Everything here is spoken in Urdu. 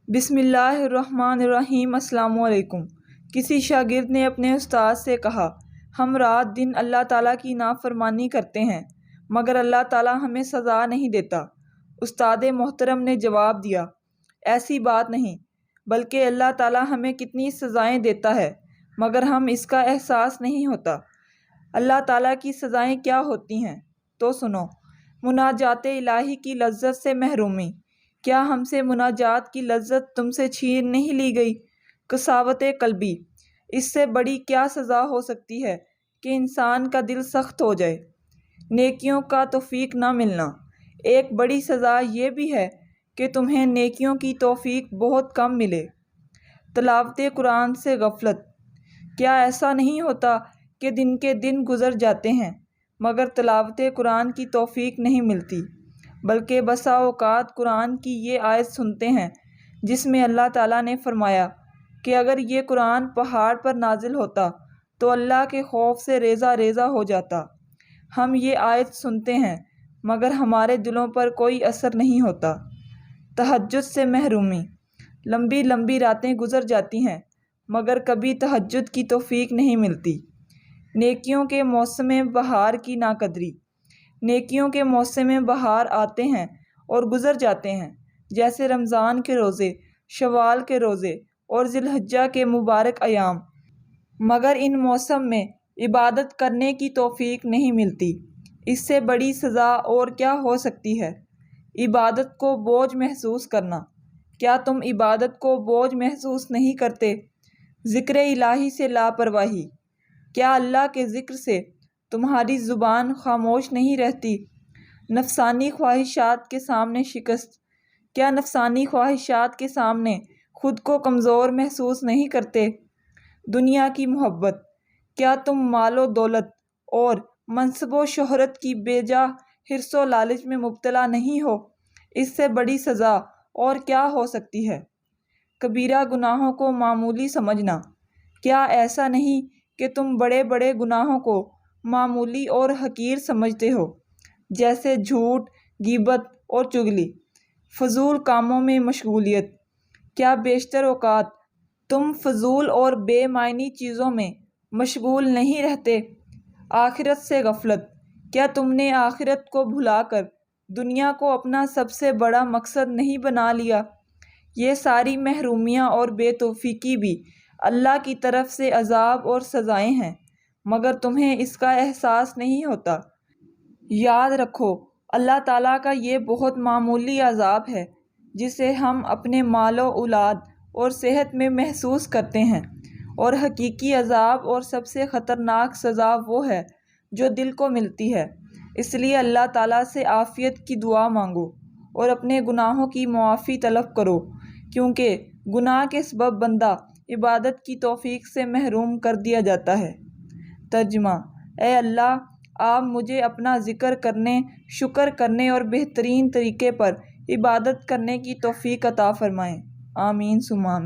بسم اللہ الرحمن الرحیم۔ السلام علیکم۔ کسی شاگرد نے اپنے استاد سے کہا، ہم رات دن اللہ تعالیٰ کی نافرمانی کرتے ہیں مگر اللہ تعالیٰ ہمیں سزا نہیں دیتا۔ استاد محترم نے جواب دیا، ایسی بات نہیں، بلکہ اللہ تعالیٰ ہمیں کتنی سزائیں دیتا ہے مگر ہم اس کا احساس نہیں ہوتا۔ اللہ تعالیٰ کی سزائیں کیا ہوتی ہیں تو سنو۔ مناجات الہی کی لذت سے محرومی۔ کیا ہم سے مناجات کی لذت تم سے چھین نہیں لی گئی؟ قساوت قلبی۔ اس سے بڑی کیا سزا ہو سکتی ہے کہ انسان کا دل سخت ہو جائے، نیکیوں کا توفیق نہ ملنا۔ ایک بڑی سزا یہ بھی ہے کہ تمہیں نیکیوں کی توفیق بہت کم ملے۔ تلاوت قرآن سے غفلت۔ کیا ایسا نہیں ہوتا کہ دن کے دن گزر جاتے ہیں مگر تلاوت قرآن کی توفیق نہیں ملتی، بلکہ بسا اوقات قرآن کی یہ آیت سنتے ہیں جس میں اللہ تعالیٰ نے فرمایا کہ اگر یہ قرآن پہاڑ پر نازل ہوتا تو اللہ کے خوف سے ریزہ ریزہ ہو جاتا۔ ہم یہ آیت سنتے ہیں مگر ہمارے دلوں پر کوئی اثر نہیں ہوتا۔ تہجد سے محرومی۔ لمبی لمبی راتیں گزر جاتی ہیں مگر کبھی تہجد کی توفیق نہیں ملتی۔ نیکیوں کے موسم بہار کی ناقدری۔ نیکیوں کے موسم بہار آتے ہیں اور گزر جاتے ہیں، جیسے رمضان کے روزے، شوال کے روزے اور ذی الحجہ کے مبارک ایام، مگر ان موسم میں عبادت کرنے کی توفیق نہیں ملتی۔ اس سے بڑی سزا اور کیا ہو سکتی ہے؟ عبادت کو بوجھ محسوس کرنا۔ کیا تم عبادت کو بوجھ محسوس نہیں کرتے؟ ذکر الہی سے لاپرواہی۔ کیا اللہ کے ذکر سے تمہاری زبان خاموش نہیں رہتی؟ نفسانی خواہشات کے سامنے شکست۔ کیا نفسانی خواہشات کے سامنے خود کو کمزور محسوس نہیں کرتے؟ دنیا کی محبت۔ کیا تم مال و دولت اور منصب و شہرت کی بے جا حرص و لالچ میں مبتلا نہیں ہو؟ اس سے بڑی سزا اور کیا ہو سکتی ہے؟ کبیرہ گناہوں کو معمولی سمجھنا۔ کیا ایسا نہیں کہ تم بڑے بڑے گناہوں کو معمولی اور حقیر سمجھتے ہو، جیسے جھوٹ، غیبت اور چغلی، فضول کاموں میں مشغولیت؟ کیا بیشتر اوقات تم فضول اور بے معنی چیزوں میں مشغول نہیں رہتے؟ آخرت سے غفلت۔ کیا تم نے آخرت کو بھلا کر دنیا کو اپنا سب سے بڑا مقصد نہیں بنا لیا؟ یہ ساری محرومیاں اور بے توفیقی بھی اللہ کی طرف سے عذاب اور سزائیں ہیں مگر تمہیں اس کا احساس نہیں ہوتا۔ یاد رکھو، اللہ تعالیٰ کا یہ بہت معمولی عذاب ہے جسے ہم اپنے مال و اولاد اور صحت میں محسوس کرتے ہیں، اور حقیقی عذاب اور سب سے خطرناک سزا وہ ہے جو دل کو ملتی ہے۔ اس لیے اللہ تعالیٰ سے عافیت کی دعا مانگو اور اپنے گناہوں کی معافی طلب کرو، کیونکہ گناہ کے سبب بندہ عبادت کی توفیق سے محروم کر دیا جاتا ہے۔ ترجمہ: اے اللہ، آپ مجھے اپنا ذکر کرنے، شکر کرنے اور بہترین طریقے پر عبادت کرنے کی توفیق عطا فرمائیں۔ آمین ثم آمین۔